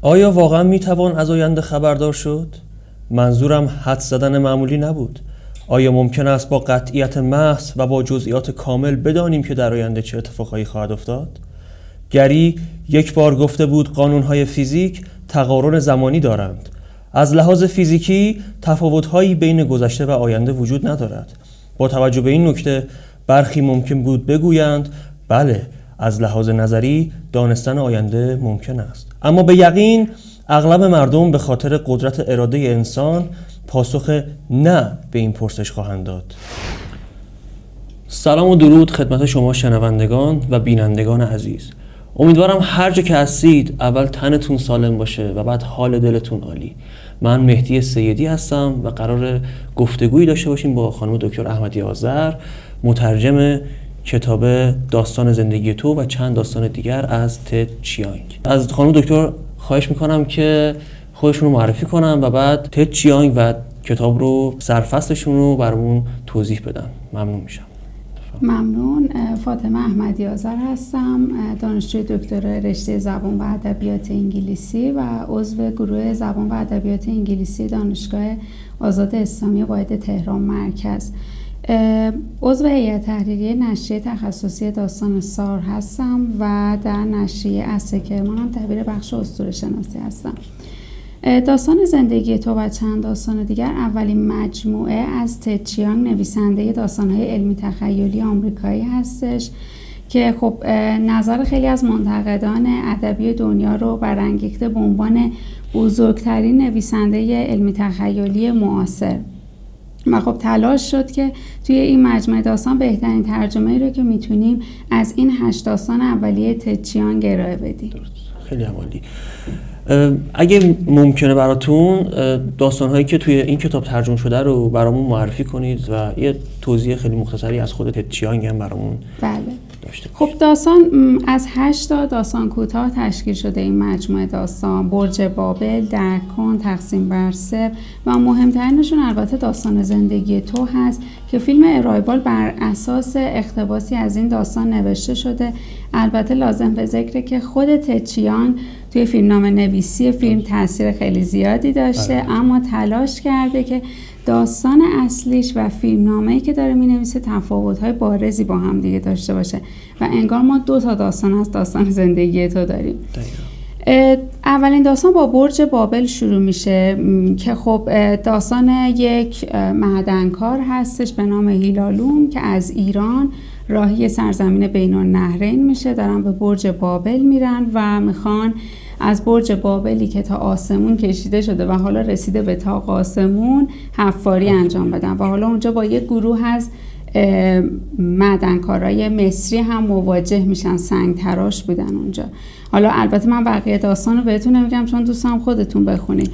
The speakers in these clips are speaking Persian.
آیا واقعا میتوان از آینده خبردار شد؟ منظورم حدس زدن معمولی نبود. آیا ممکن است با قطعیت محض و با جزئیات کامل بدانیم که در آینده چه اتفاقایی خواهد افتاد؟ گری یک بار گفته بود قانونهای فیزیک تقارن زمانی دارند. از لحاظ فیزیکی تفاوت‌هایی بین گذشته و آینده وجود ندارد. با توجه به این نکته برخی ممکن بود بگویند بله، از لحاظ نظری دانستن آینده ممکن است. اما به یقین اغلب مردم به خاطر قدرت اراده انسان پاسخ نه به این پرسش خواهند داد. سلام و درود خدمت شما شنوندگان و بینندگان عزیز. امیدوارم هر جا که هستید اول تنتون سالم باشه و بعد حال دلتون عالی. من مهدی سیدی هستم و قرار گفتگویی داشته باشیم با خانم دکتر احمدی آذر، مترجم کتاب داستان زندگی تو و چند داستان دیگر از تد چیانگ. از خانم دکتر خواهش میکنم که خودشون رو معرفی کنم و بعد تد چیانگ و کتاب رو سرفصلشون رو برامون توضیح بدن. ممنون میشم. ممنون. فاطمه احمدی آذر هستم، دانشجوی دکترای رشته زبان و ادبیات انگلیسی و عضو گروه زبان و ادبیات انگلیسی دانشگاه آزاد اسلامی واحد تهران مرکز. عضو هیئت تحریریه نشریه تخصصی داستان سار هستم و در نشریه اصل کرمان هم دبیر بخش اسطوره شناسی هستم. داستان زندگی تو و چند داستان دیگر اولین مجموعه از تد چیانگ، نویسنده داستان‌های علمی تخیلی آمریکایی هستش که خب نظر خیلی از منتقدان ادبی دنیا رو برانگیخته به عنوان بزرگترین نویسنده علمی تخیلی معاصر. و خب تلاش شد که توی این مجموعه داستان بهترین ترجمه‌ای رو که میتونیم از این 8 داستان اولیه تد چیانگ ارائه بدیم. خیلی عالی. اگه ممکنه براتون داستان‌هایی که توی این کتاب ترجمه شده رو برامون معرفی کنید و یه توضیح خیلی مختصری از خود تد چیانگ هم برامون داشته باشید. خب داستان از 8 تا داستان کوتاه تشکیل شده این مجموعه داستان: برج بابل، درک کن، تقسیم بر 3 و مهمترینشون البته داستان زندگی تو هست که فیلم ارایوال بر اساس اقتباسی از این داستان نوشته شده. البته لازم به ذکره که خود تد چیانگ توی فیلمنامه نویسی فیلم تاثیر خیلی زیادی داشته، اما تلاش کرده که داستان اصلیش و فیلمنامه‌ای که داره می‌نویسه تفاوت‌های بارزی با هم دیگه داشته باشه و انگار ما 2 تا داستان از داستان زندگی تو داریم. اولین داستان با برج بابل شروع میشه که خب داستان یک معدنکار هستش به نام هیلالوم که از ایران راهی سرزمین بین النهرین میشه. دارن به برج بابل میرن و میخوان از برج بابلی که تا آسمون کشیده شده و حالا رسیده به طاق آسمون حفاری انجام بدن و حالا اونجا با یک گروه از معدنکارای مصری هم مواجه میشن. سنگ تراش بودن اونجا. حالا البته من بقیه داستان رو بهتون نمیگم چون دوستم خودتون بخونید.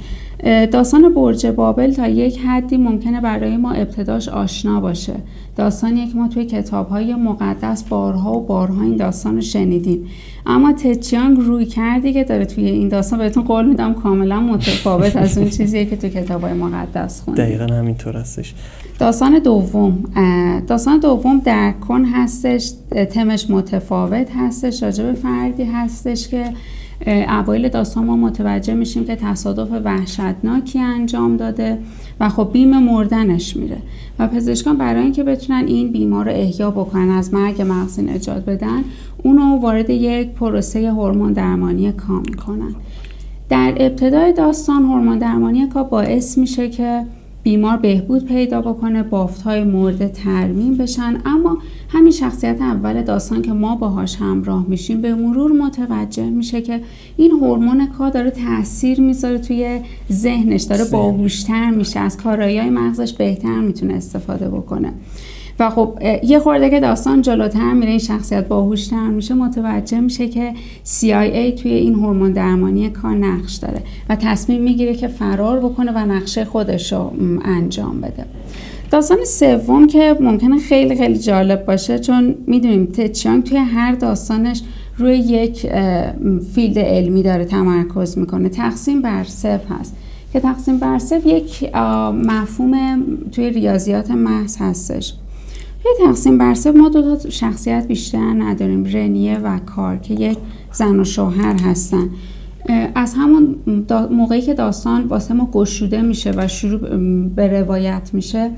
داستان برج بابل تا یک حدی ممکنه برای ما ابتداش آشنا باشه. داستانیه که ما توی کتاب‌های مقدس بارها و بارها این داستان رو شنیدیم، اما تد چیانگ روی کردی که داره توی این داستان بهتون قول میدم کاملا متفاوت از اون چیزیه که توی کتاب‌های مقدس خوندیم. دقیقاً همینطور هستش. داستان دوم درک کن هستش. تمش متفاوت هستش، راجع به فردی هستش که اوایل داستان ما متوجه میشیم که تصادف وحشتناکی انجام داده و خب بیم مردنش میره و پزشکان برای اینکه بتونن این بیمار رو احیا بکنن، از مرگ مغزی نجات بدن، اونو وارد یک پروسه هورمون درمانی کا میکنن. در ابتدای داستان هورمون درمانی کا باعث میشه که بیمار بهبود پیدا بکنه، بافت‌های مرده ترمیم بشن، اما همین شخصیت اول داستان که ما باهاش همراه میشیم به مرور متوجه میشه که این هورمون کا داره تأثیر میذاره توی ذهنش، داره باهوشتر میشه، از کارایی‌های مغزش بهتر میتونه استفاده بکنه و خب یه خورده که داستان جلوتر میره، این شخصیت باهوشتر میشه، متوجه میشه که CIA توی این هورمون درمانی کار نقش داره و تصمیم میگیره که فرار بکنه و نقشه خودش رو انجام بده. داستان سوم که ممکنه خیلی خیلی جالب باشه، چون میدونیم تد چیانگ توی هر داستانش روی یک فیلد علمی داره تمرکز میکنه. تقسیم بر 0 هست که تقسیم بر 0 یک مفهوم توی ریاضیات محض هستش. توی تقسیم بر 0 ما 2 تا شخصیت بیشتر نداریم، رنیه و کار، که یک زن و شوهر هستن. از همون موقعی که داستان واسه ما گشوده میشه و شروع به روایت میشه،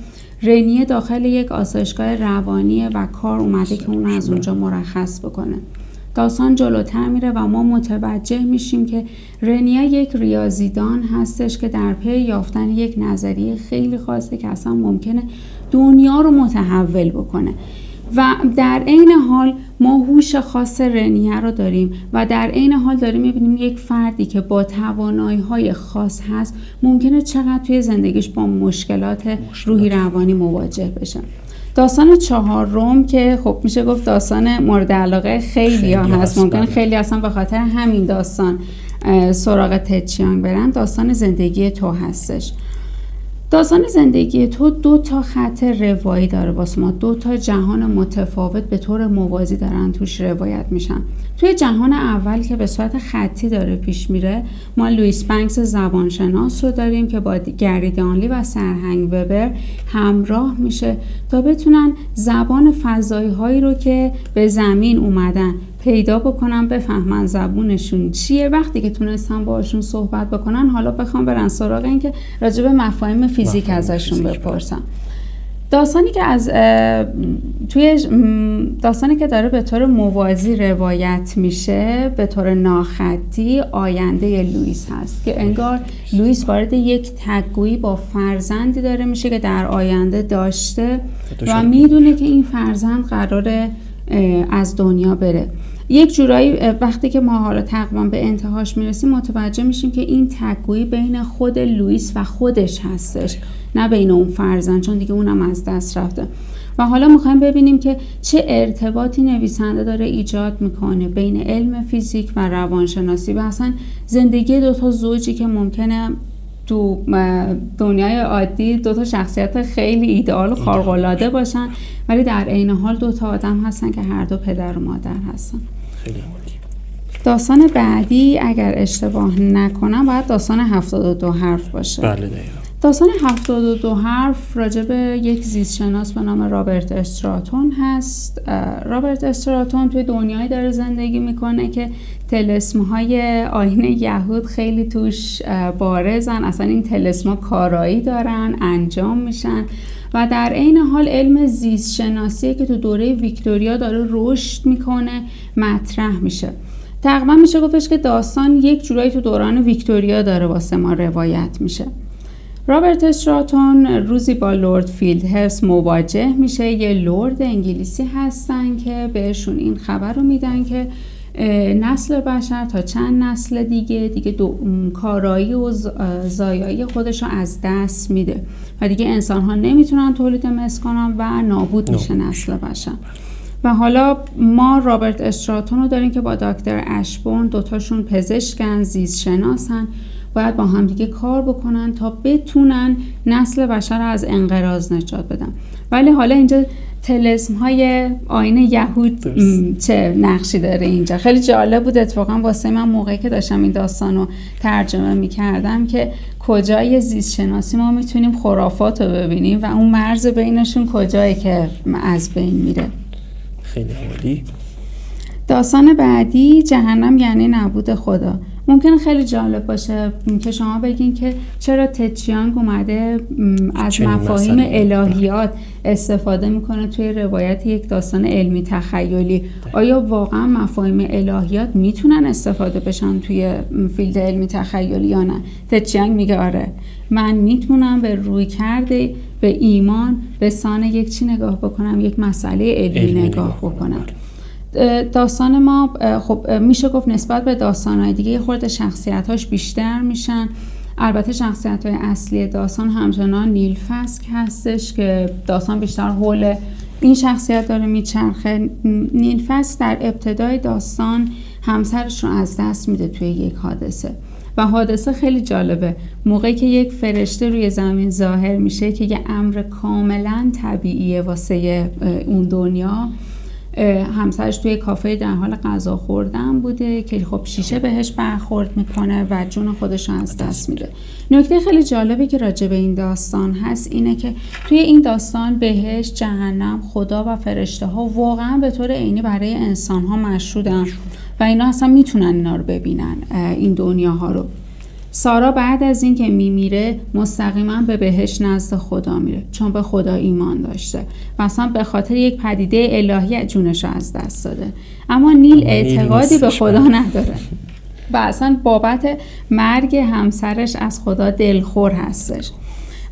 رنیه داخل یک آسایشگاه روانیه و کار اومده که اون از اونجا مرخص بکنه. داستان جلوتر میره و ما متوجه میشیم که رنیه یک ریاضیدان هستش که در پی یافتن یک نظریه خیلی خاصه که اصلا ممکنه دنیا رو متحول بکنه و در عین حال ما هوش خاص رنیه رو داریم و در عین حال داریم میبینیم یک فردی که با توانایی‌های خاص هست ممکنه چقدر توی زندگیش با مشکلات روحی روانی مواجه بشه. داستان چهارم که خب میشه گفت داستان مورد علاقه خیلی ها هست، ممکنه خیلی اصلا به خاطر همین داستان سراغ تد چیانگ برن، داستان زندگی تو هستش. داستان زندگی تو 2 تا خط روایی داره واسه ما، 2 تا جهان متفاوت به طور موازی دارن توش روایت میشن. توی جهان اول که به صورت خطی داره پیش میره، ما لوئیس بنکس زبانشناس رو داریم که با گری دانلی و سرهنگ وبر همراه میشه تا بتونن زبان فضایی هایی رو که به زمین اومدن پیدا بکنن، بفهمن زبونشون چیه. وقتی که تونستن باشون صحبت بکنن، حالا بخوام برن سراغ این که راجع به مفاهیم فیزیک ازشون بپرسن. داستانی که داره به طور موازی روایت میشه به طور ناخطی، آینده لوئیس هست که انگار لوئیس وارد یک تگویی با فرزندی داره میشه که در آینده داشته و میدونه که این فرزند قراره از دنیا بره. یک جورایی وقتی که ما حالا تقریبا به انتهاش میرسیم متوجه میشیم که این تگویی بین خود لوئیس و خودش هستش، نه بین اون فرزند، چون دیگه اونم از دست رفته. و حالا میخوایم ببینیم که چه ارتباطی نویسنده داره ایجاد میکنه بین علم فیزیک و روانشناسی و اصلا زندگی 2 تا زوجی که ممکنه تو دنیای عادی 2 تا شخصیت خیلی ایدئال و خارق‌العاده باشن، ولی در عین حال 2 تا آدم هستن که هر دو پدر و مادر هستن. خیلی عالی. داستان بعدی اگر اشتباه نکنم باید داستان 72 حرف باشه. بله دقیقاً. داستان 72 حرف راجع به یک زیستشناس به نام رابرت استراتون هست. رابرت استراتون توی دنیایی داره زندگی میکنه که طلسم‌های آیین یهود خیلی توش بارزن، اصلا این طلسم‌ها کارایی دارن، انجام میشن و در عین حال علم زیست شناسی که تو دوره ویکتوریا داره رشد میکنه مطرح میشه. تقریبا میشه گفتش که داستان یک جورایی تو دوران ویکتوریا داره واسه ما روایت میشه. رابرت استراتون روزی با لورد فیلدهرست مواجه میشه. یه لورد انگلیسی هستن که بهشون این خبر رو میدن که نسل بشر تا چند نسل دیگه کارایی و زایایی خودش رو از دست میده و دیگه انسان ها نمیتونن تولید مثل کنن و نابود میشه نسل بشر. و حالا ما رابرت استراتون رو داریم که با دکتر اشبورن، 2 تاشون پزشکن، زیست شناسن، باید با هم دیگه کار بکنن تا بتونن نسل بشر رو از انقراض نجات بدن. ولی حالا اینجا طلسم‌های آیین یهود چه نقشی داره اینجا؟ خیلی جالب بود اتفاقا واسه من موقعی که داشتم این داستان رو ترجمه می‌کردم که کجای زیست شناسی ما میتونیم خرافات رو ببینیم و اون مرز بینشون کجایی که از بین میره. خیلی عالی. داستان بعدی جهنم یعنی نبود خدا. ممکنه خیلی جالب باشه که شما بگین که چرا تد چیانگ اومده از مفاهیم الهیات استفاده میکنه توی روایت یک داستان علمی تخیلی. آیا واقعا مفاهیم الهیات میتونن استفاده بشن توی فیلد علمی تخیلی یا نه؟ تد چیانگ میگه آره، من میتونم به روی کرده، به ایمان، به سان یک چی نگاه بکنم، یک مسئله علمی نگاه بکنم. داستان ما خب میشه گفت نسبت به داستان‌های دیگه یه خورده شخصیت‌هاش بیشتر میشن. البته شخصیت‌های اصلی داستان همچنان نیل فسک هستش که داستان بیشتر حول این شخصیت داره میچرخه. نیل فسک در ابتدای داستان همسرش رو از دست میده توی یک حادثه و حادثه خیلی جالبه. موقعی که یک فرشته روی زمین ظاهر میشه که یه امر کاملا طبیعیه واسه اون دنیا، همسرش توی کافه در حال غذا خوردن بوده که خب شیشه بهش برخورد میکنه و جون خودش از دست میده. نکته خیلی جالبی که راجع به این داستان هست اینه که توی این داستان بهشت، جهنم، خدا و فرشته ها واقعا به طور عینی برای انسان ها مشهودن و اینا اصلا میتونن اینا رو ببینن، این دنیاها رو. سارا بعد از این که میمیره مستقیما به بهشت نزد خدا میره، چون به خدا ایمان داشته و اصلا به خاطر یک پدیده الهی جونش رو از دست داده. اما نیل اعتقادی به خدا نداره و اصلا بابت مرگ همسرش از خدا دلخور هستش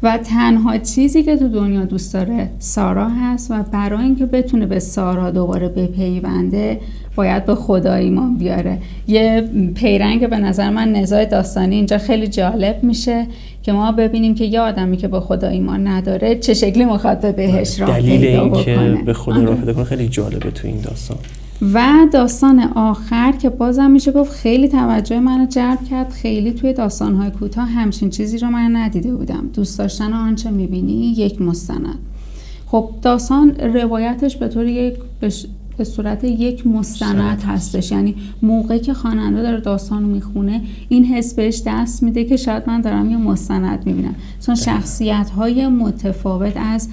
و تنها چیزی که تو دنیا دوست داره سارا هست و برای اینکه بتونه به سارا دوباره بپیونده باید به خدا ایمان بیاره. یه پیرنگ به نظر من نزاع داستانی اینجا خیلی جالب میشه که ما ببینیم که یه آدمی که به خدا ایمان نداره چه شکلی میخواد به بهش راه پیدا بکنه. دلیل این که به خدا راه پیدا کنه خیلی جالبه تو این داستان. و داستان آخر که بازم میشه گفت خیلی توجه منو جلب کرد. خیلی توی داستان‌های کوتاه همچین چیزی رو من ندیده بودم. دوست داشتن آنچه میبینی یک مستند. خب داستان روایتش به صورت یک مستند هستش، یعنی موقعی که خواننده داره داستان رو میخونه این حس بهش دست میده که شاید من دارم یه مستند میبینم، چون شخصیت‌های متفاوت از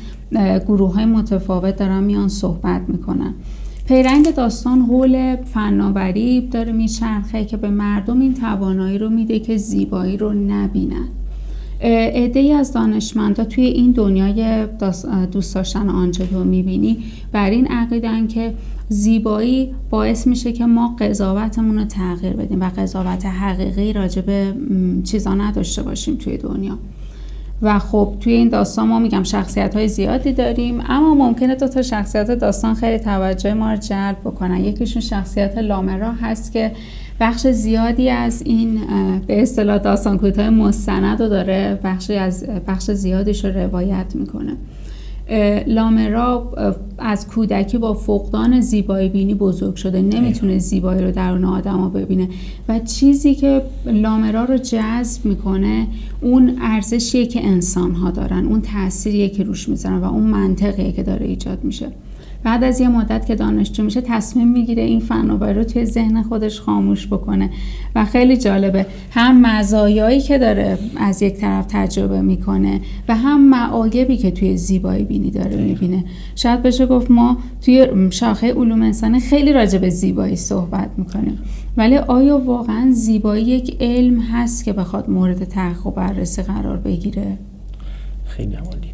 گروه‌های متفاوت دارن میان صحبت میکنن. پیرنگ داستان حول فناوری داره میچرخه که به مردم این توانایی رو میده که زیبایی رو نبینن. عده‌ای از دانشمندا توی این دنیای دوست داشتن آنچه تو میبینی بر این عقیدن که زیبایی باعث میشه که ما قضاوتمون رو تغییر بدیم و قضاوت حقیقی راجع به چیزا نداشته باشیم توی دنیا. و خب توی این داستان ما میگم شخصیت‌های زیادی داریم، اما ممکنه 2 تا شخصیت داستان خیلی توجه ما رو جلب بکنن. یکیشون شخصیت لامرا هست که بخش زیادی از این به اصطلاح داستان کوتاه مستند رو داره، بخش زیادیش رو روایت میکنه. لامرا از کودکی با فقدان زیبایی بینی بزرگ شده، نمیتونه زیبایی رو درون آدم‌ها ببینه و چیزی که لامرا رو جذب میکنه اون ارزشیه که انسان‌ها دارن، اون تأثیریه که روش میذارن و اون منطقیه که داره ایجاد میشه. بعد از یه مدت که دانشجو میشه تصمیم میگیره این فناوری رو توی ذهن خودش خاموش بکنه و خیلی جالبه، هم مزایایی که داره از یک طرف تجربه میکنه و هم معایبی که توی زیبایی بینی داره میبینه. شاید بشه گفت ما توی شاخه علوم انسانی خیلی راجع به زیبایی صحبت میکنیم، ولی آیا واقعا زیبایی یک علم هست که بخواد مورد تحقیق و بررسی قرار بگیره؟ خیلی عالی.